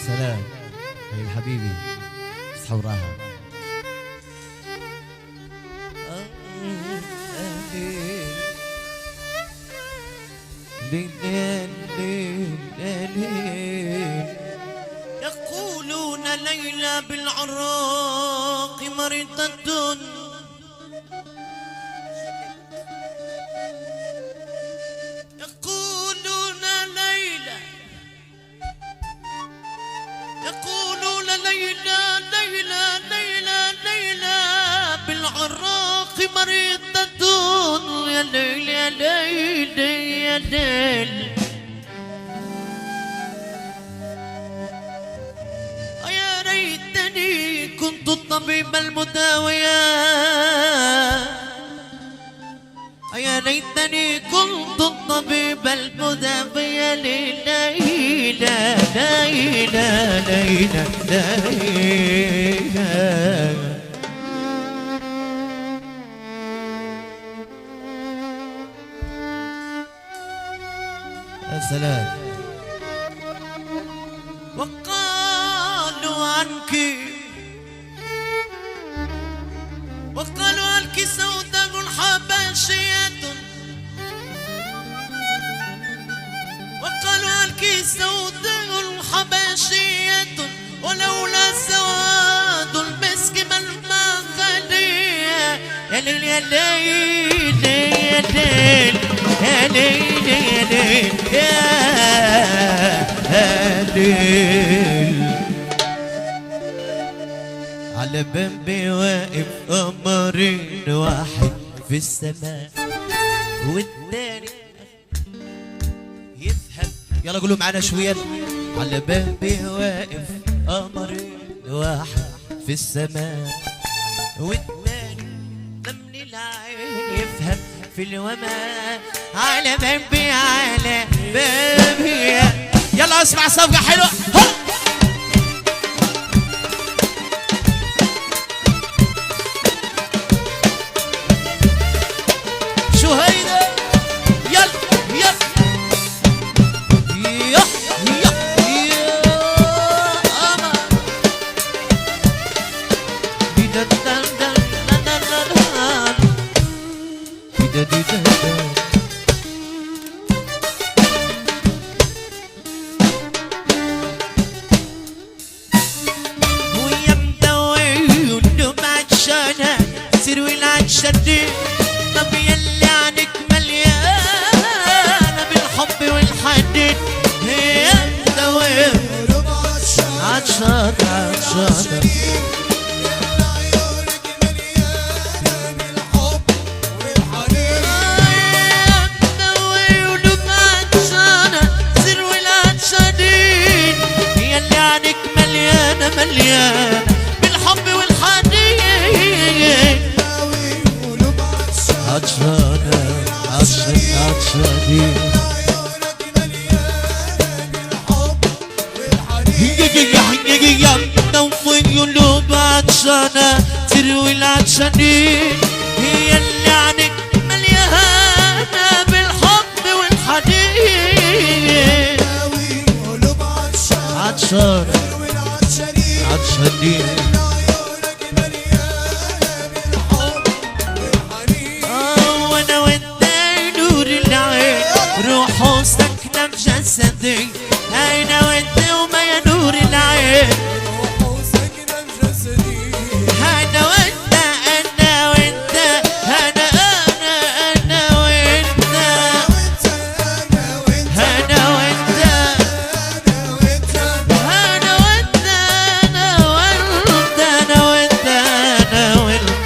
سلام يا حبيبي اصحى وراها. يقولون ليلى بالعراق مريضة، يقولون ليلى، يقولون ليلى ليلى ليلى ليلى بالعراق مريضة. يا ليل يا ليل يا ليل يا ريتني كنت الطبيب المداوية، يا ليتني كنت الطبيب المداوية لليلى ليلى ليلى ليلى. يا سلام. وقالوا عنك، وقالوا عنك سوداء حبشية، وقالوا عنك سوداء حبشية، ولولا سواد المسك ما المخلية. يا ليل يا ليل يا ليل يا ليل يا ليل يا ليل. على بابي واقف قمرين، واحد في السماء والتاني يفهم. يلا قولوا معانا شوية. على بابي واقف قمرين، واحد في السماء والتاني من العين يفهم في الوماء. على بابي على بابي. يلا اسمع صفقة حلوة. شو هيدا؟ يلا يلا يا يا يا أما ديدا دان دان دان دان دان ديدا ديدا دان. ويا مدوي ولو بعطشانة سيروي العطشة. طب يلي عنك مليانة بالحب والحنين، يا مدوي عطشانة عطشانة مليانة بالحب والحنين. عطشانة عطشانة عطشانة يا مدوي قلوب عطشانة تروي العطشانين. هي اللي عنك مليانة بالحب والحنين. عطشانة عطشانين. وانا وانت نور العين، روحه ساكنة في جسدي. انا وانت وما يا نور العين، انا وانت انا وانت انا انا وانت انا وانت انا وانت انا وانت انا وانت انا وانت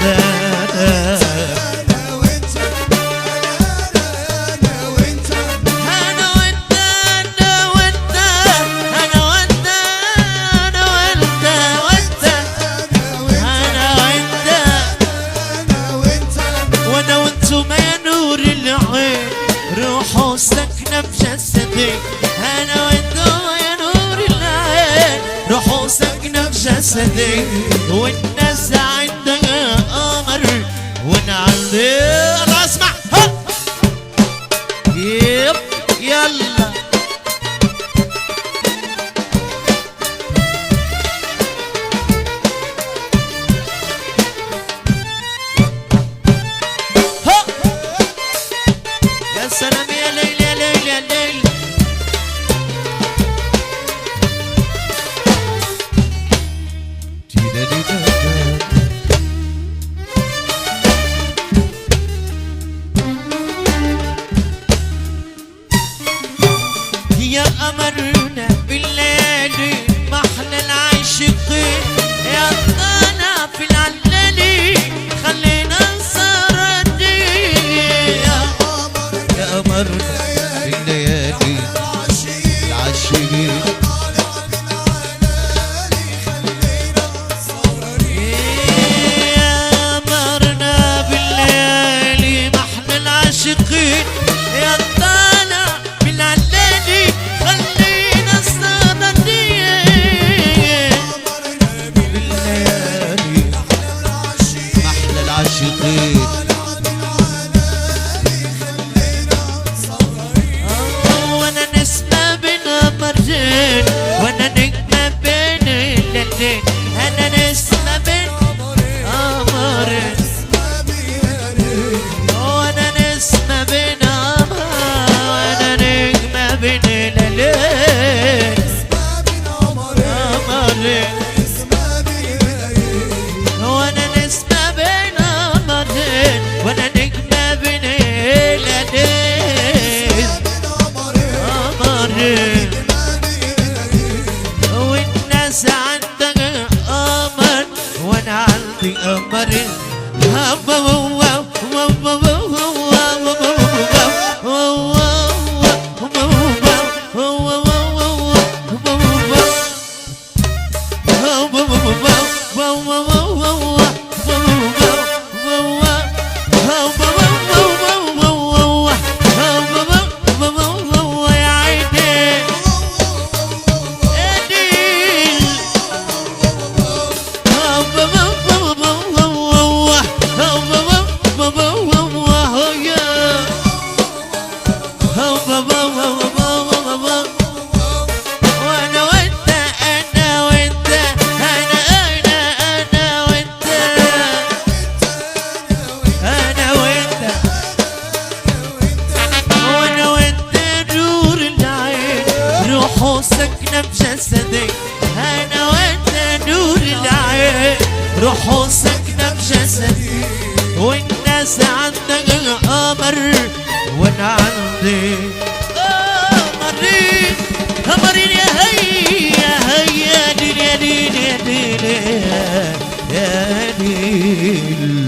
جسدي والناس عندها قمر وانا عندي الله اسمع ها يب يلا ها يا سلام يا ليل يا ليل يا ليل يا قمرنا بالليل محلى العاشقين يا طالع في العلالي خلينا نسردي يا قمرنا بالليالي العاشقين يا قمرنا بالليالي محلى العاشقين يا طالع في العلالي خلينا نسردي بالليالي محلى العاشقين وانا نسمة بين قمرين وانا نجمة بين الليلين انا نسمة بين قمرين وانا نسمة بين قمر وانا نجمة بين الليلين قمرين وانا نسمة بين قمرين وانا نجمة بين الليلين قمرين والناس عندها قمر وانا عندي قمرين يا عيني وانا وانت انا وانت انا وانت انا وانت وانا وانت نور العين روحه ساكنه بجسدي انا وانت نور العين روحه ساكنه بجسدي والناس عندها قمر وانا عندي قمرين قمرين يا هي يا هي يا ليل يا ليل يا ليل يا ليل